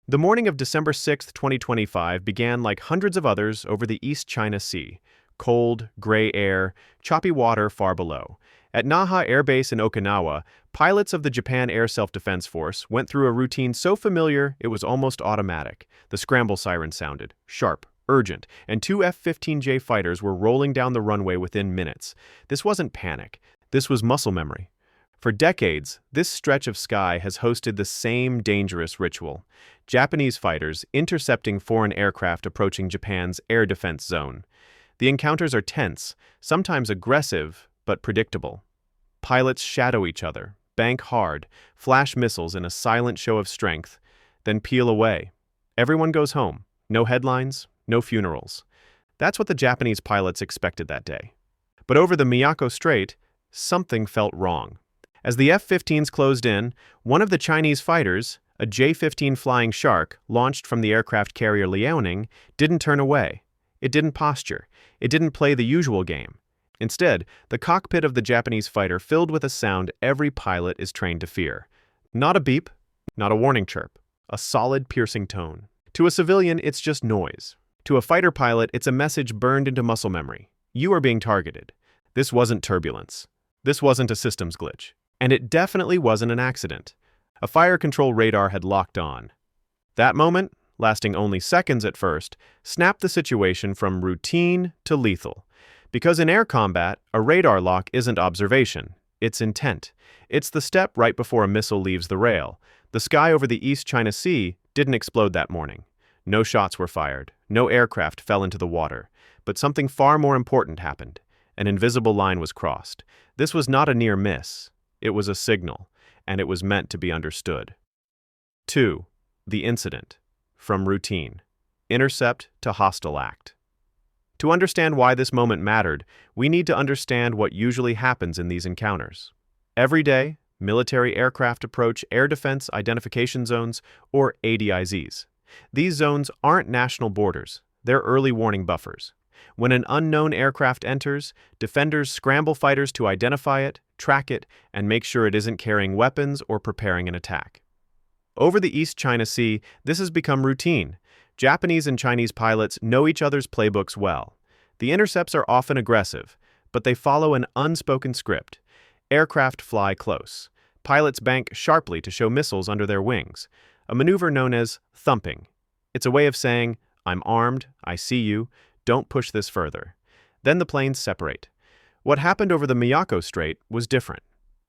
The morning of December 6, 2025 began like hundreds of others over the East China Sea. Cold, gray air, choppy water far below. At Naha Air Base in Okinawa, pilots of the Japan Air Self-Defense Force went through a routine so familiar it was almost automatic. The scramble siren sounded, sharp, urgent, and two F-15J fighters were rolling down the runway within minutes. This wasn't panic. This was muscle memory. For decades, this stretch of sky has hosted the same dangerous ritual. Japanese fighters intercepting foreign aircraft approaching Japan's air defense zone. The encounters are tense, sometimes aggressive, but predictable. Pilots shadow each other, bank hard, flash missiles in a silent show of strength, then peel away. Everyone goes home. No headlines, no funerals. That's what the Japanese pilots expected that day. But over the Miyako Strait, something felt wrong. As the F-15s closed in, one of the Chinese fighters, a J-15 Flying Shark launched from the aircraft carrier Liaoning, didn't turn away. It didn't posture. It didn't play the usual game. Instead, the cockpit of the Japanese fighter filled with a sound every pilot is trained to fear. Not a beep, not a warning chirp, a solid, piercing tone. To a civilian, it's just noise. To a fighter pilot, it's a message burned into muscle memory. You are being targeted. This wasn't turbulence. This wasn't a systems glitch. And it definitely wasn't an accident. A fire control radar had locked on. That moment, lasting only seconds at first, snapped the situation from routine to lethal. Because in air combat, a radar lock isn't observation, it's intent. It's the step right before a missile leaves the rail. The sky over the East China Sea didn't explode that morning. No shots were fired, no aircraft fell into the water. But something far more important happened. An invisible line was crossed. This was not a near miss. It was a signal, and it was meant to be understood. 2. The incident. From routine. Intercept to hostile act. To understand why this moment mattered, we need to understand what usually happens in these encounters. Every day, military aircraft approach Air Defense Identification Zones, or ADIZs. These zones aren't national borders, they're early warning buffers. When an unknown aircraft enters, defenders scramble fighters to identify it, track it, and make sure it isn't carrying weapons or preparing an attack. Over the East China Sea, this has become routine. Japanese and Chinese pilots know each other's playbooks well. The intercepts are often aggressive, but they follow an unspoken script. Aircraft fly close. Pilots bank sharply to show missiles under their wings, a maneuver known as thumping. It's a way of saying, I'm armed, I see you, don't push this further. Then the planes separate. What happened over the Miyako Strait was different.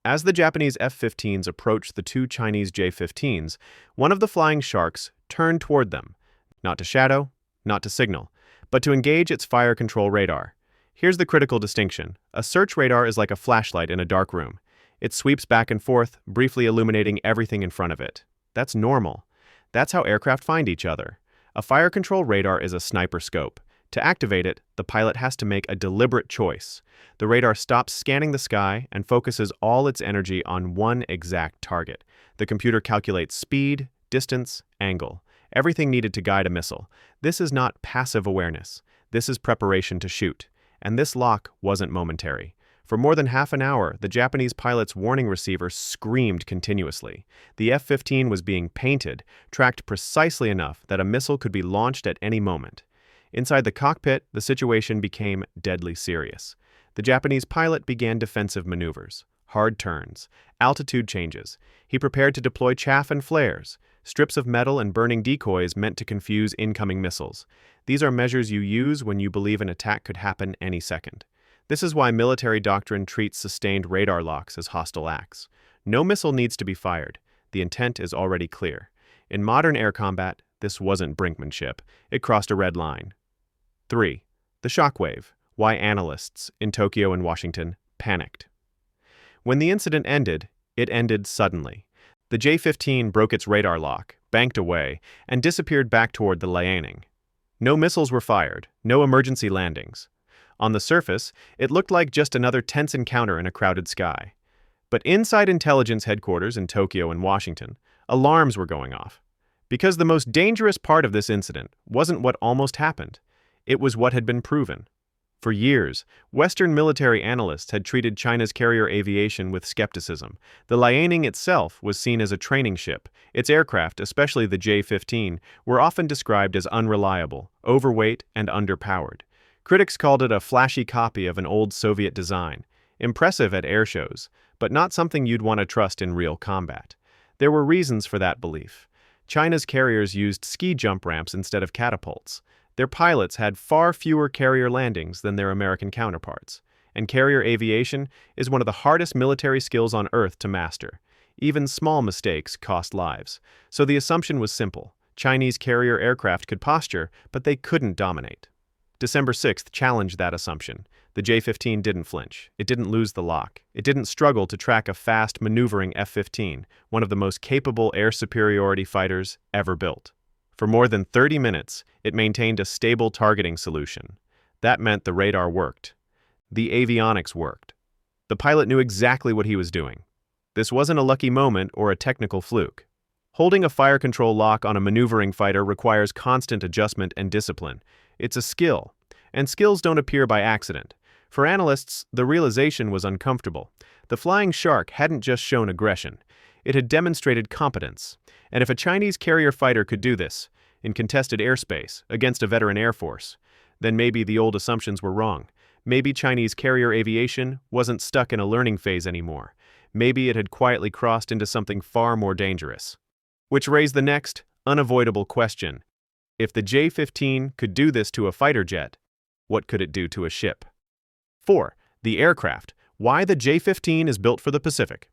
As the Japanese F-15s approached the two Chinese J-15s, one of the Flying Sharks turned toward them, not to shadow, not to signal, but to engage its fire control radar. Here's the critical distinction. A search radar is like a flashlight in a dark room. It sweeps back and forth, briefly illuminating everything in front of it. That's normal. That's how aircraft find each other. A fire control radar is a sniper scope. To activate it, the pilot has to make a deliberate choice. The radar stops scanning the sky and focuses all its energy on one exact target. The computer calculates speed, distance, angle, everything needed to guide a missile. This is not passive awareness. This is preparation to shoot. And this lock wasn't momentary. For more than half an hour, the Japanese pilot's warning receiver screamed continuously. The F-15 was being painted, tracked precisely enough that a missile could be launched at any moment. Inside the cockpit, the situation became deadly serious. The Japanese pilot began defensive maneuvers, hard turns, altitude changes. He prepared to deploy chaff and flares, strips of metal and burning decoys meant to confuse incoming missiles. These are measures you use when you believe an attack could happen any second. This is why military doctrine treats sustained radar locks as hostile acts. No missile needs to be fired. The intent is already clear. In modern air combat, this wasn't brinkmanship. It crossed a red line. 3. The shockwave. Why analysts in Tokyo and Washington panicked. When the incident ended, it ended suddenly. The J-15 broke its radar lock, banked away, and disappeared back toward the Liaoning. No missiles were fired, no emergency landings. On the surface, it looked like just another tense encounter in a crowded sky. But inside intelligence headquarters in Tokyo and Washington, alarms were going off. Because the most dangerous part of this incident wasn't what almost happened. It was what had been proven. For years, Western military analysts had treated China's carrier aviation with skepticism. The Liaoning itself was seen as a training ship. Its aircraft, especially the J-15, were often described as unreliable, overweight, and underpowered. Critics called it a flashy copy of an old Soviet design, impressive at air shows, but not something you'd want to trust in real combat. There were reasons for that belief. China's carriers used ski jump ramps instead of catapults. Their pilots had far fewer carrier landings than their American counterparts, and carrier aviation is one of the hardest military skills on Earth to master. Even small mistakes cost lives. So the assumption was simple. Chinese carrier aircraft could posture, but they couldn't dominate. December 6th challenged that assumption. The J-15 didn't flinch. It didn't lose the lock. It didn't struggle to track a fast, maneuvering F-15, one of the most capable air superiority fighters ever built. For more than 30 minutes, it maintained a stable targeting solution. That meant the radar worked. The avionics worked. The pilot knew exactly what he was doing. This wasn't a lucky moment or a technical fluke. Holding a fire control lock on a maneuvering fighter requires constant adjustment and discipline. It's a skill, and skills don't appear by accident. For analysts, the realization was uncomfortable. The flying shark hadn't just shown aggression. It had demonstrated competence. And if a Chinese carrier fighter could do this, in contested airspace, against a veteran air force, then maybe the old assumptions were wrong. Maybe Chinese carrier aviation wasn't stuck in a learning phase anymore. Maybe it had quietly crossed into something far more dangerous. Which raised the next, unavoidable question. If the J-15 could do this to a fighter jet, what could it do to a ship? 4. The aircraft. Why the J-15 is built for the Pacific.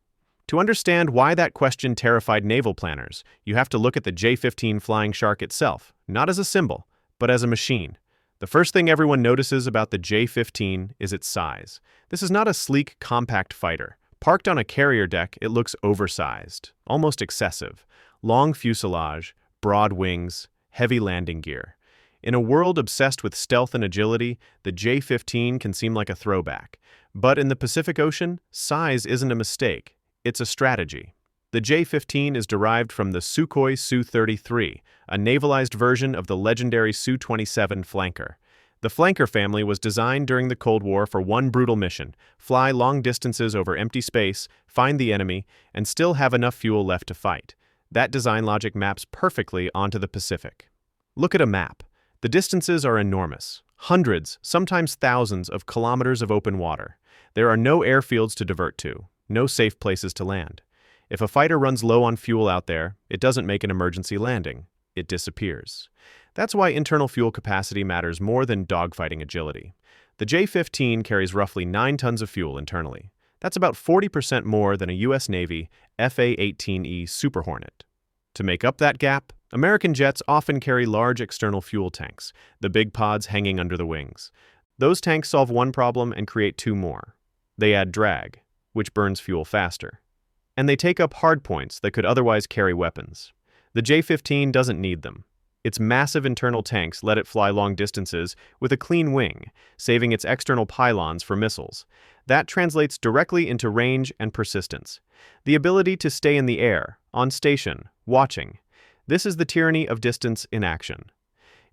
To understand why that question terrified naval planners, you have to look at the J-15 Flying Shark itself, not as a symbol, but as a machine. The first thing everyone notices about the J-15 is its size. This is not a sleek, compact fighter. Parked on a carrier deck, it looks oversized, almost excessive. Long fuselage, broad wings, heavy landing gear. In a world obsessed with stealth and agility, the J-15 can seem like a throwback. But in the Pacific Ocean, size isn't a mistake. It's a strategy. The J-15 is derived from the Sukhoi Su-33, a navalized version of the legendary Su-27 flanker. The flanker family was designed during the Cold War for one brutal mission: fly long distances over empty space, find the enemy, and still have enough fuel left to fight. That design logic maps perfectly onto the Pacific. Look at a map. The distances are enormous. Hundreds, sometimes thousands of kilometers of open water. There are no airfields to divert to. No safe places to land. If a fighter runs low on fuel out there, it doesn't make an emergency landing. It disappears. That's why internal fuel capacity matters more than dogfighting agility. The J-15 carries roughly 9 tons of fuel internally. That's about 40% more than a U.S. Navy FA-18E Super Hornet. To make up that gap, American jets often carry large external fuel tanks, the big pods hanging under the wings. Those tanks solve one problem and create 2 more. They add drag, which burns fuel faster. And they take up hardpoints that could otherwise carry weapons. The J-15 doesn't need them. Its massive internal tanks let it fly long distances with a clean wing, saving its external pylons for missiles. That translates directly into range and persistence. The ability to stay in the air, on station, watching. This is the tyranny of distance in action.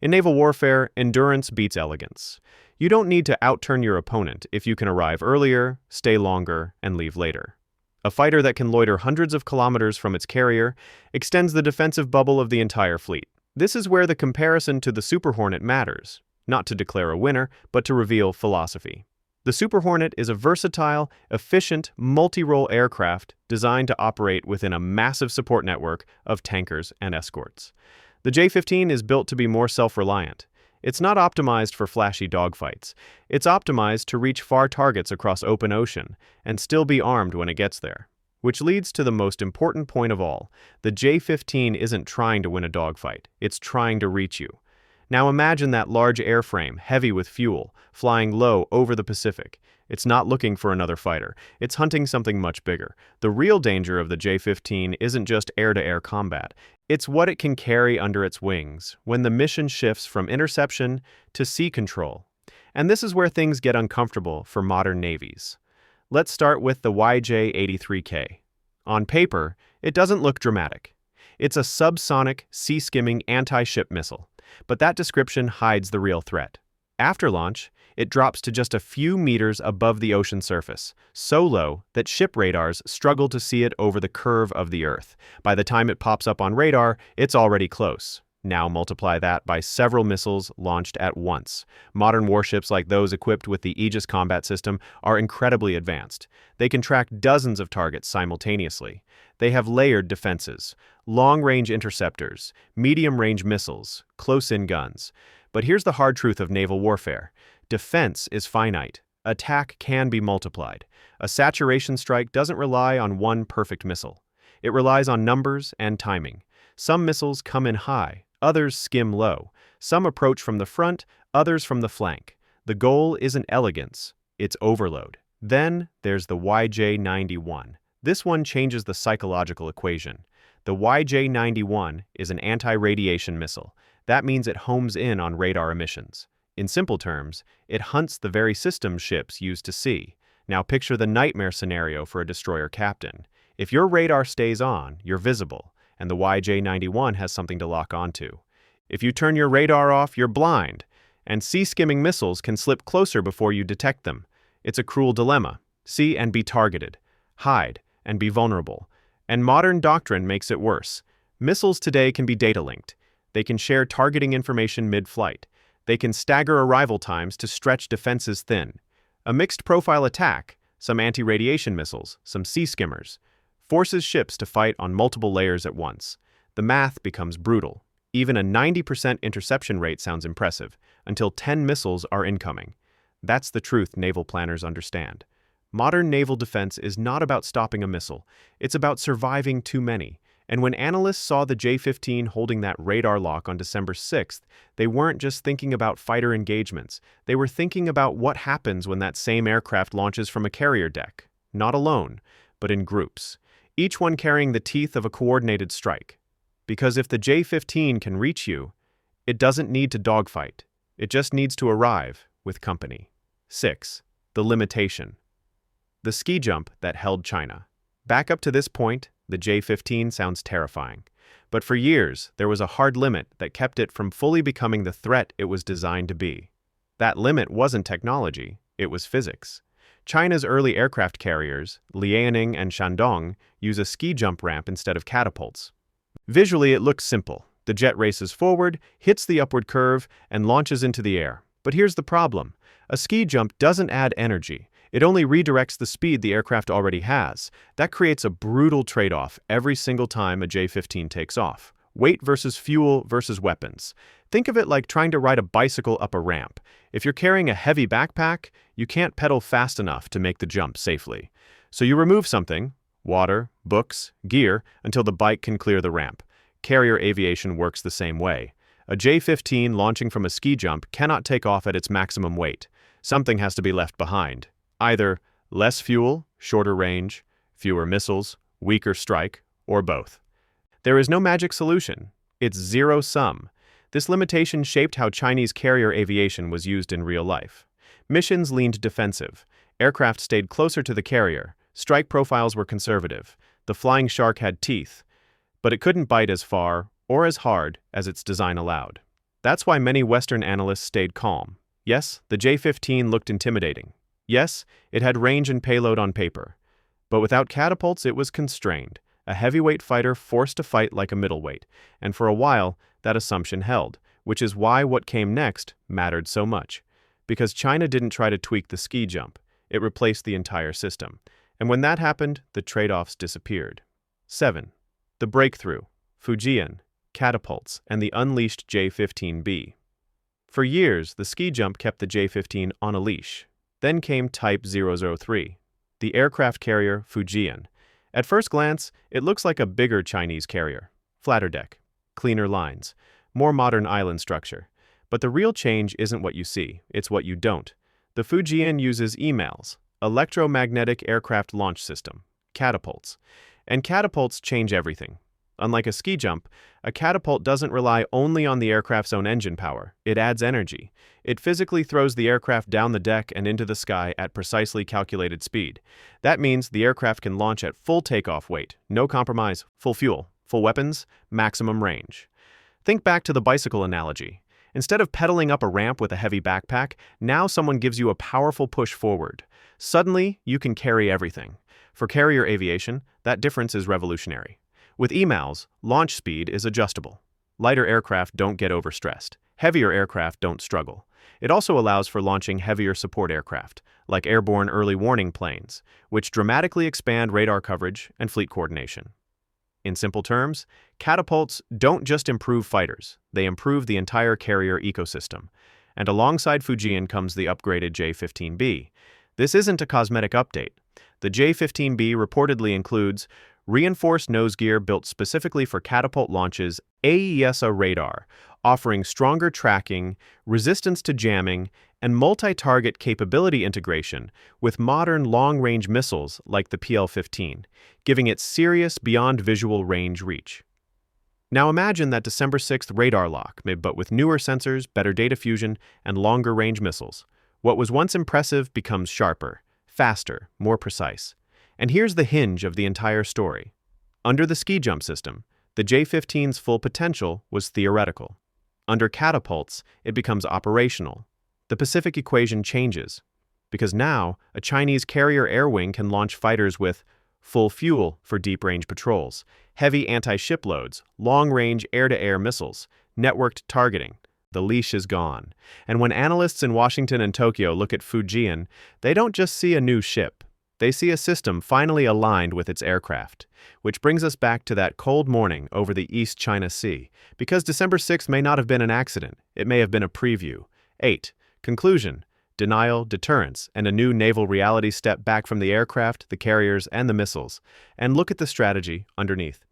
In naval warfare, endurance beats elegance. You don't need to outturn your opponent if you can arrive earlier, stay longer, and leave later. A fighter that can loiter hundreds of kilometers from its carrier extends the defensive bubble of the entire fleet. This is where the comparison to the Super Hornet matters, not to declare a winner, but to reveal philosophy. The Super Hornet is a versatile, efficient, multi-role aircraft designed to operate within a massive support network of tankers and escorts. The J-15 is built to be more self-reliant. It's not optimized for flashy dogfights. It's optimized to reach far targets across open ocean and still be armed when it gets there. Which leads to the most important point of all. The J-15 isn't trying to win a dogfight. It's trying to reach you. Now imagine that large airframe, heavy with fuel, flying low over the Pacific. It's not looking for another fighter. It's hunting something much bigger. The real danger of the J-15 isn't just air-to-air combat. It's what it can carry under its wings when the mission shifts from interception to sea control. And this is where things get uncomfortable for modern navies. Let's start with the YJ-83K. On paper, it doesn't look dramatic. It's a subsonic, sea-skimming anti-ship missile. But that description hides the real threat. After launch, it drops to just a few meters above the ocean surface, so low that ship radars struggle to see it over the curve of the Earth. By the time it pops up on radar, it's already close. Now multiply that by several missiles launched at once. Modern warships like those equipped with the Aegis combat system are incredibly advanced. They can track dozens of targets simultaneously. They have layered defenses, long-range interceptors, medium-range missiles, close-in guns. But here's the hard truth of naval warfare. Defense is finite. Attack can be multiplied. A saturation strike doesn't rely on one perfect missile. It relies on numbers and timing. Some missiles come in high, others skim low. Some approach from the front, others from the flank. The goal isn't elegance, it's overload. Then there's the YJ-91. This one changes the psychological equation. The YJ-91 is an anti-radiation missile. That means it homes in on radar emissions. In simple terms, it hunts the very systems ships use to see. Now picture the nightmare scenario for a destroyer captain. If your radar stays on, you're visible, and the YJ-91 has something to lock onto. If you turn your radar off, you're blind, and sea-skimming missiles can slip closer before you detect them. It's a cruel dilemma. See and be targeted. Hide and be vulnerable. And modern doctrine makes it worse. Missiles today can be data-linked. They can share targeting information mid-flight. They can stagger arrival times to stretch defenses thin. A mixed-profile attack, some anti-radiation missiles, some sea skimmers, forces ships to fight on multiple layers at once. The math becomes brutal. Even a 90% interception rate sounds impressive, until 10 missiles are incoming. That's the truth naval planners understand. Modern naval defense is not about stopping a missile. It's about surviving too many. And when analysts saw the J-15 holding that radar lock on December 6th, they weren't just thinking about fighter engagements. They were thinking about what happens when that same aircraft launches from a carrier deck. Not alone, but in groups. Each one carrying the teeth of a coordinated strike. Because if the J-15 can reach you, it doesn't need to dogfight. It just needs to arrive with company. 6. The limitation. The ski jump that held China. Back up to this point, the J-15 sounds terrifying. But for years, there was a hard limit that kept it from fully becoming the threat it was designed to be. That limit wasn't technology, it was physics. China's early aircraft carriers, Liaoning and Shandong, use a ski jump ramp instead of catapults. Visually, it looks simple. The jet races forward, hits the upward curve, and launches into the air. But here's the problem. A ski jump doesn't add energy. It only redirects the speed the aircraft already has. That creates a brutal trade-off every single time a J-15 takes off. Weight versus fuel versus weapons. Think of it like trying to ride a bicycle up a ramp. If you're carrying a heavy backpack, you can't pedal fast enough to make the jump safely. So you remove something, water, books, gear, until the bike can clear the ramp. Carrier aviation works the same way. A J-15 launching from a ski jump cannot take off at its maximum weight. Something has to be left behind. Either less fuel, shorter range, fewer missiles, weaker strike, or both. There is no magic solution. It's zero-sum. This limitation shaped how Chinese carrier aviation was used in real life. Missions leaned defensive. Aircraft stayed closer to the carrier. Strike profiles were conservative. The flying shark had teeth, but it couldn't bite as far or as hard as its design allowed. That's why many Western analysts stayed calm. Yes, the J-15 looked intimidating. Yes, it had range and payload on paper. But without catapults, it was constrained. A heavyweight fighter forced to fight like a middleweight. And for a while, that assumption held, which is why what came next mattered so much. Because China didn't try to tweak the ski jump. It replaced the entire system. And when that happened, the trade-offs disappeared. 7. The breakthrough. Fujian, catapults, and the unleashed J-15B. For years, the ski jump kept the J-15 on a leash. Then came Type 003, the aircraft carrier Fujian. At first glance, it looks like a bigger Chinese carrier. Flatter deck, cleaner lines, more modern island structure. But the real change isn't what you see, it's what you don't. The Fujian uses EMALS, electromagnetic aircraft launch system, catapults. And catapults change everything. Unlike a ski jump, a catapult doesn't rely only on the aircraft's own engine power. It adds energy. It physically throws the aircraft down the deck and into the sky at precisely calculated speed. That means the aircraft can launch at full takeoff weight, no compromise, full fuel, full weapons, maximum range. Think back to the bicycle analogy. Instead of pedaling up a ramp with a heavy backpack, now someone gives you a powerful push forward. Suddenly, you can carry everything. For carrier aviation, that difference is revolutionary. With EMALS, launch speed is adjustable. Lighter aircraft don't get overstressed. Heavier aircraft don't struggle. It also allows for launching heavier support aircraft, like airborne early warning planes, which dramatically expand radar coverage and fleet coordination. In simple terms, catapults don't just improve fighters, they improve the entire carrier ecosystem. And alongside Fujian comes the upgraded J-15B. This isn't a cosmetic update. The J-15B reportedly includes reinforced nose gear built specifically for catapult launches, AESA radar, offering stronger tracking, resistance to jamming, and multi-target capability integration with modern long-range missiles like the PL-15, giving it serious beyond-visual range reach. Now imagine that December 6th radar lock, but with newer sensors, better data fusion, and longer-range missiles. What was once impressive becomes sharper, faster, more precise. And here's the hinge of the entire story. Under the ski jump system, the J-15's full potential was theoretical. Under catapults, it becomes operational. The Pacific equation changes, because now a Chinese carrier air wing can launch fighters with full fuel for deep-range patrols, heavy anti-ship loads, long-range air-to-air missiles, networked targeting. The leash is gone. And when analysts in Washington and Tokyo look at Fujian, they don't just see a new ship. They see a system finally aligned with its aircraft. Which brings us back to that cold morning over the East China Sea. Because December 6th may not have been an accident, it may have been a preview. 8. Conclusion. Denial, deterrence, and a new naval reality step back from the aircraft, the carriers, and the missiles. And look at the strategy underneath.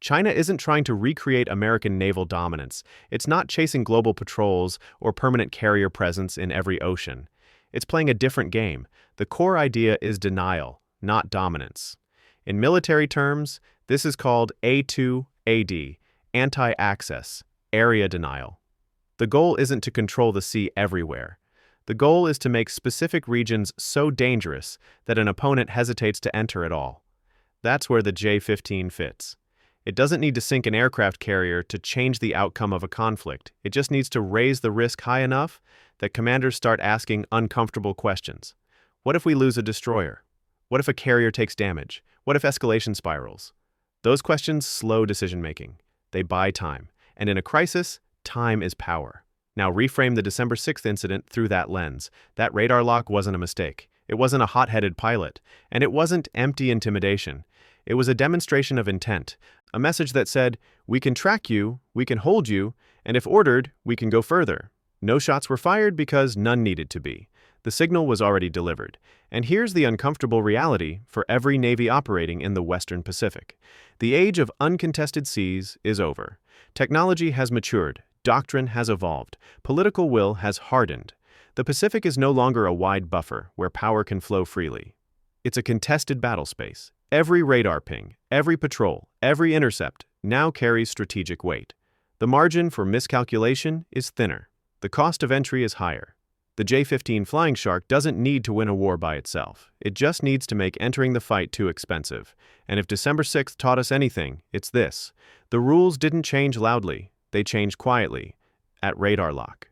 China isn't trying to recreate American naval dominance. It's not chasing global patrols or permanent carrier presence in every ocean. It's playing a different game. The core idea is denial, not dominance. In military terms, this is called A2AD, anti-access, area denial. The goal isn't to control the sea everywhere. The goal is to make specific regions so dangerous that an opponent hesitates to enter at all. That's where the J-15 fits. It doesn't need to sink an aircraft carrier to change the outcome of a conflict. It just needs to raise the risk high enough that commanders start asking uncomfortable questions. What if we lose a destroyer? What if a carrier takes damage? What if escalation spirals? Those questions slow decision-making. They buy time. And in a crisis, time is power. Now reframe the December 6th incident through that lens. That radar lock wasn't a mistake. It wasn't a hot-headed pilot. And it wasn't empty intimidation. It was a demonstration of intent. A message that said, we can track you, we can hold you, and if ordered, we can go further. No shots were fired because none needed to be. The signal was already delivered. And here's the uncomfortable reality for every Navy operating in the Western Pacific. The age of uncontested seas is over. Technology has matured. Doctrine has evolved. Political will has hardened. The Pacific is no longer a wide buffer where power can flow freely. It's a contested battle space. Every radar ping, every patrol, every intercept now carries strategic weight. The margin for miscalculation is thinner. The cost of entry is higher. The J-15 Flying Shark doesn't need to win a war by itself. It just needs to make entering the fight too expensive. And if December 6th taught us anything, it's this. The rules didn't change loudly. They changed quietly, at radar lock.